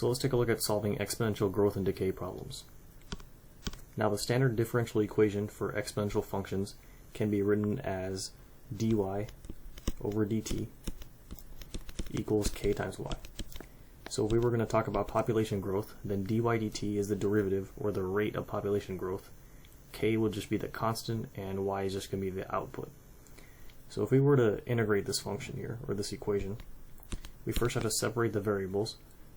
So let's take a look at solving exponential growth and decay problems. Now the standard differential equation for exponential functions can be written as dy over dt equals k times y. So if we were going to talk about population growth, then dy dt is the derivative or the rate of population growth. K will just be the constant and y is just going to be the output. So if we were to integrate this function here, or this equation, we first have to separate the variables.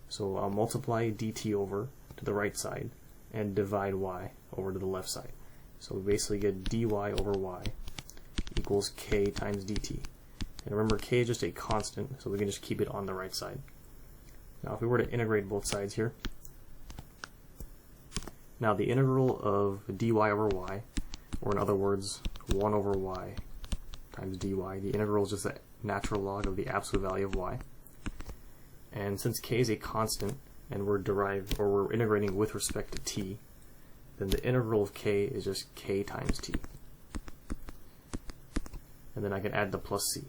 So I'll multiply dt over to the right side and divide y over to the left side. So we basically get dy over y equals k times dt. And remember, k is just a constant, so we can just keep it on the right side. Now if we were to integrate both sides here, now the integral of dy over y, or in other words 1 over y times dy, the integral is just the natural log of the absolute value of y. And since k is a constant and we're integrating with respect to t, then the integral of k is just k times t. And then I can add the plus c.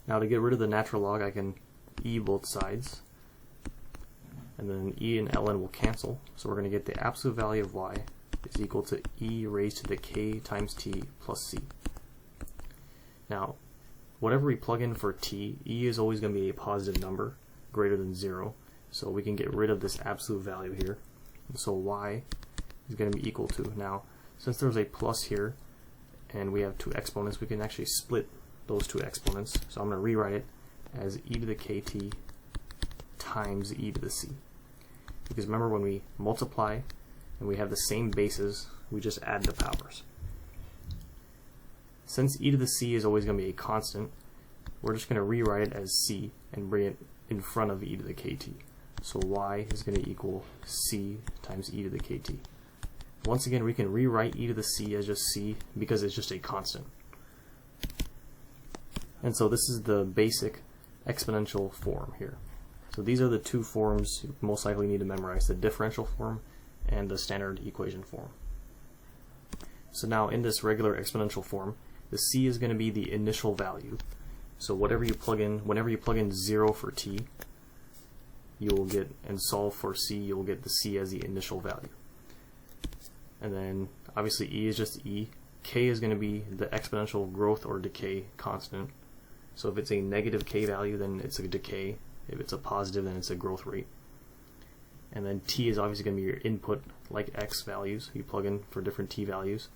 Now to get rid of the natural log, I can e both sides, and then e and ln will cancel, so we're going to get the absolute value of y is equal to e raised to the k times t plus c. Now whatever we plug in for t, e is always going to be a positive number greater than 0, so we can get rid of this absolute value here. And so y is going to be equal to, now since there's a plus here and we have two exponents, we can actually split those two exponents. So I'm going to rewrite it as e to the kt times e to the c. Because remember, when we multiply and we have the same bases, we just add the powers. Since e to the c is always going to be a constant, we're just going to rewrite it as c and bring it in front of e to the kt. So y is going to equal c times e to the kt. Once again, we can rewrite e to the c as just c because it's just a constant. And so this is the basic exponential form here. So these are the two forms you most likely need to memorize, the differential form and the standard equation form. So now in this regular exponential form, the c is going to be the initial value. So whenever you plug in 0 for t, you will get, and solve for c, you'll get the c as the initial value. And then obviously e is just e. K is going to be the exponential growth or decay constant. So if it's a negative k value, then it's a decay. If it's a positive, then it's a growth rate. And then t is obviously going to be your input, like x values you plug in for different t values.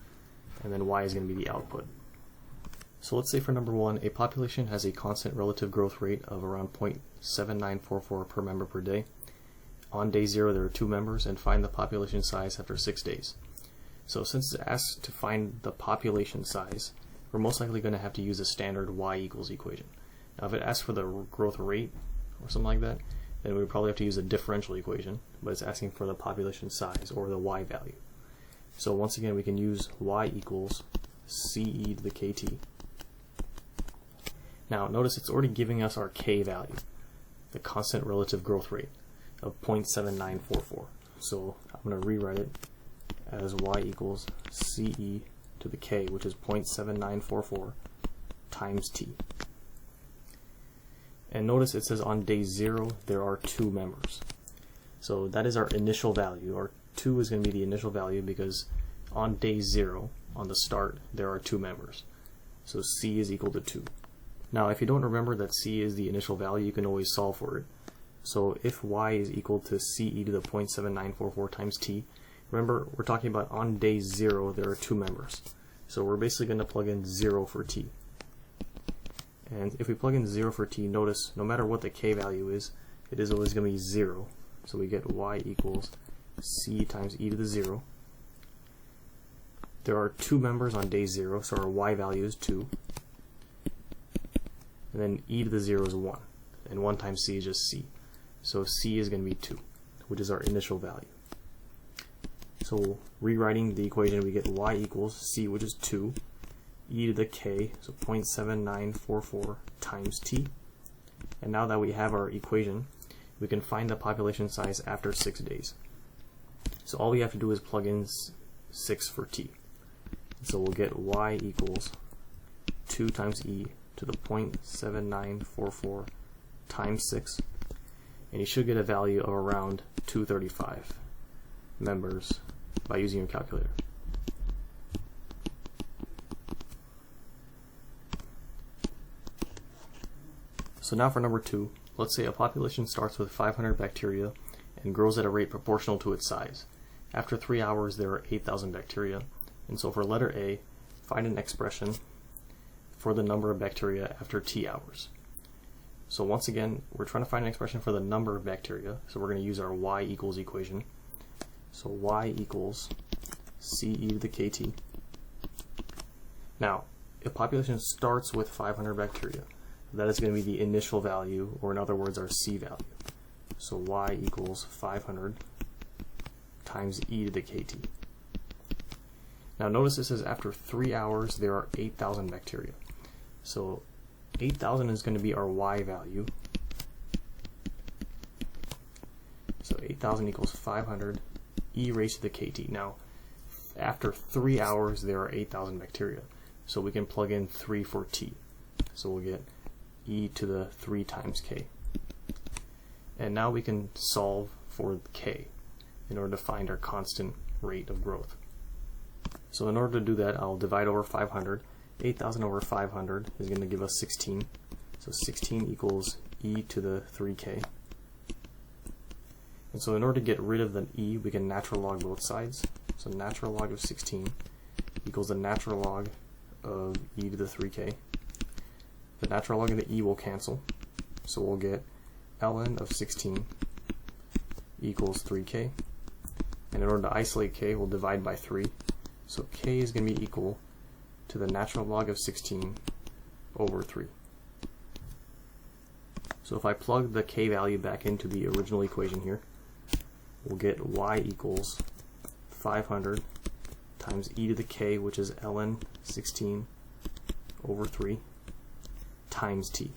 And then y is going to be the output. So let's say for number 1, a population has a constant relative growth rate of around 0.7944 per member per day. On day 0 there are 2 members, and find the population size after 6 days. So since it's asked to find the population size, we're most likely going to have to use a standard y equals equation. Now if it asks for the growth rate or something like that, then we would probably have to use a differential equation, but it's asking for the population size or the y value. So once again, we can use y equals ce to the kt. Now notice it's already giving us our k value, the constant relative growth rate of 0.7944. So I'm going to rewrite it as y equals ce to the k, which is 0.7944 times t. And notice it says on day 0 there are 2 members. So that is our initial value, or 2 is going to be the initial value because on day 0, on the start, there are 2 members. So c is equal to 2. Now if you don't remember that c is the initial value, you can always solve for it. So if y is equal to ce to the 0.7944 times t, remember we're talking about on day 0 there are 2 members. So we're basically going to plug in 0 for t. And if we plug in 0 for t, notice no matter what the k value is, it is always going to be 0. So we get y equals c times e to the 0. There are 2 members on day 0, so our y value is 2. And then e to the 0 is 1. And 1 times c is just c. So c is going to be 2, which is our initial value. So rewriting the equation, we get y equals c, which is 2, e to the k, so 0.7944 times t. And now that we have our equation, we can find the population size after 6 days. So all we have to do is plug in 6 for t. So we'll get y equals 2 times e to the 0.7944 times 6. and you should get a value of around 235 members by using your calculator. So now for number 2, let's say a population starts with 500 bacteria and grows at a rate proportional to its size. After 3 hours there are 8,000 bacteria, and so for letter A, find an expression for the number of bacteria after T hours. So once again, we're trying to find an expression for the number of bacteria, so we're going to use our y equals equation. So y equals c e to the kt. Now, if population starts with 500 bacteria, that is going to be the initial value, or in other words, our c value. So y equals 500 times e to the kt. Now notice it says after 3 hours there are 8,000 bacteria. So 8,000 is going to be our y value. So 8,000 equals 500 e raised to the kt. Now after 3 hours there are 8,000 bacteria. So we can plug in 3 for t. So we'll get e to the 3 times k. And now we can solve for k in order to find our constant rate of growth. So in order to do that, I'll divide over 500. 8,000 over 500 is going to give us 16. So 16 equals e to the 3k. And so in order to get rid of the e, we can natural log both sides. So natural log of 16 equals the natural log of e to the 3k. The natural log of the e will cancel. So we'll get ln of 16 equals 3k. And in order to isolate k, we'll divide by 3. So k is going to be equal to the natural log of 16 over 3. So if I plug the k value back into the original equation here, we'll get y equals 500 times e to the k, which is ln 16 over 3, times t.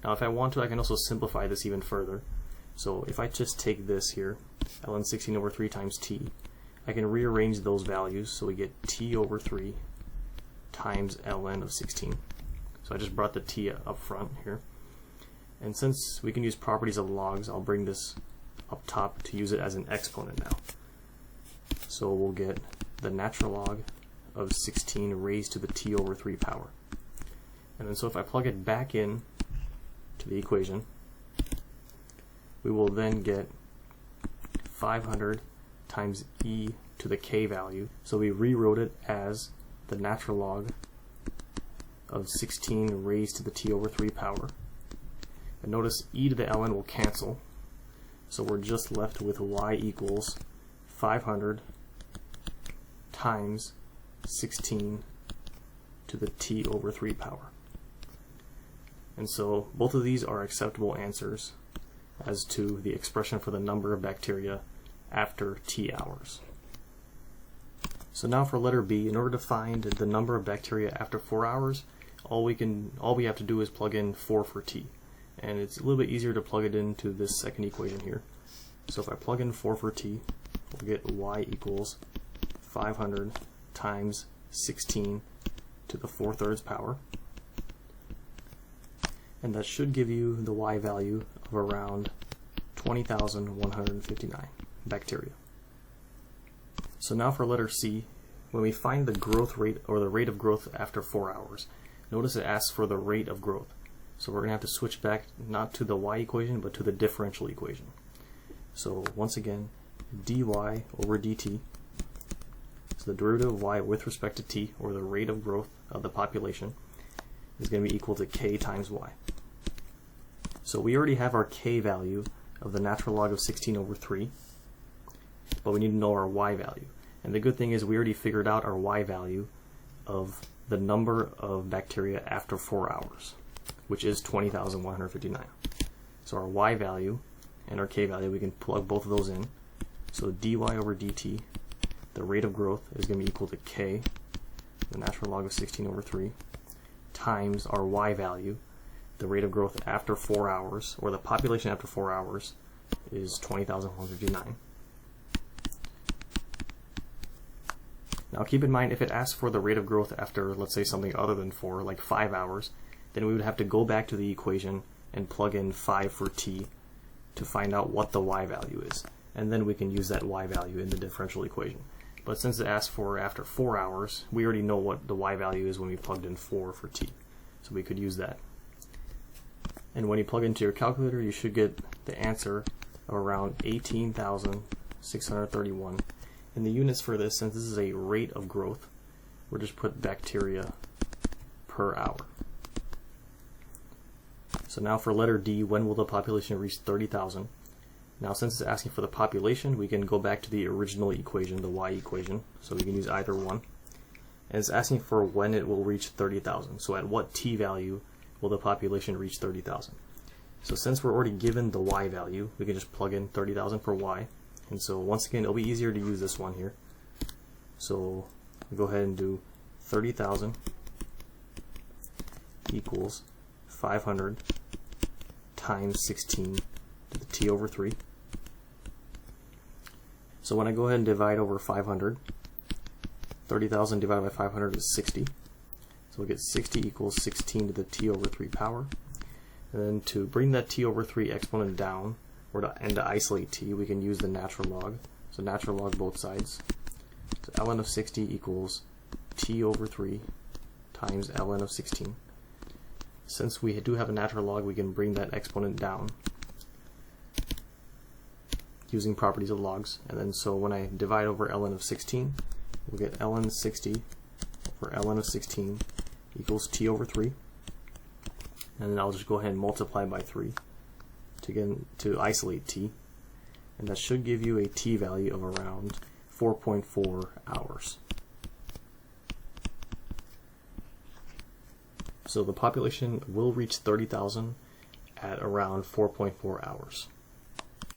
Now if I want to, I can also simplify this even further. So if I just take this here, ln 16 over 3 times t, I can rearrange those values so we get t over 3 times ln of 16. So I just brought the t up front here. And since we can use properties of logs, I'll bring this up top to use it as an exponent now. So we'll get the natural log of 16 raised to the t over 3 power. And then so if I plug it back in to the equation, we will then get 500 times e to the k value. So we rewrote it as the natural log of 16 raised to the t over 3 power. And notice e to the ln will cancel, so we're just left with y equals 500 times 16 to the t over 3 power. And so both of these are acceptable answers as to the expression for the number of bacteria after t hours. So now for letter B, in order to find the number of bacteria after 4 hours, all we have to do is plug in 4 for t. And it's a little bit easier to plug it into this second equation here. So if I plug in 4 for t, we'll get y equals 500 times 16 to the 4/3 power. And that should give you the y value of around 20,159 bacteria. So now for letter C, when we find the growth rate or the rate of growth after 4 hours, notice it asks for the rate of growth. So we're going to have to switch back not to the y equation but to the differential equation. So once again, dy over dt, so the derivative of y with respect to t, or the rate of growth of the population, is going to be equal to k times y. So we already have our k value of the natural log of 16 over 3, but we need to know our y value. And the good thing is we already figured out our y value of the number of bacteria after 4 hours, which is 20,159. So our y value and our k value, we can plug both of those in. So dy over dt, the rate of growth, is going to be equal to k, the natural log of 16 over 3, times our y value, the rate of growth after 4 hours, or the population after 4 hours, is 20,159. Now keep in mind, if it asks for the rate of growth after, let's say, something other than 4, like 5 hours, then we would have to go back to the equation and plug in 5 for t to find out what the y value is. And then we can use that y value in the differential equation. But since it asks for after 4 hours, we already know what the y value is when we plugged in 4 for t. So we could use that. And when you plug into your calculator, you should get the answer of around 18,631. And the units for this, since this is a rate of growth, we'll just put bacteria per hour. So now for letter D, when will the population reach 30,000? Now since it's asking for the population, we can go back to the original equation, the y equation, so we can use either one. And it's asking for when it will reach 30,000. So at what t value will the population reach 30,000? So since we're already given the y value, we can just plug in 30,000 for y. And so once again, it'll be easier to use this one here. So we'll go ahead and do 30,000 equals 500 times 16 to the t over 3. So when I go ahead and divide over 500, 30,000 divided by 500 is 60. So we'll get 60 equals 16 to the t over 3 power. And then to bring that t over 3 exponent down, and to isolate t, we can use the natural log. So natural log both sides. So ln of 60 equals t over 3 times ln of 16. Since we do have a natural log, we can bring that exponent down using properties of logs. And then so when I divide over ln of 16, we'll get ln 60 over ln of 16 equals t over 3. And then I'll just go ahead and multiply by 3 to isolate t. And that should give you a t value of around 4.4 hours. So the population will reach 30,000 at around 4.4 hours.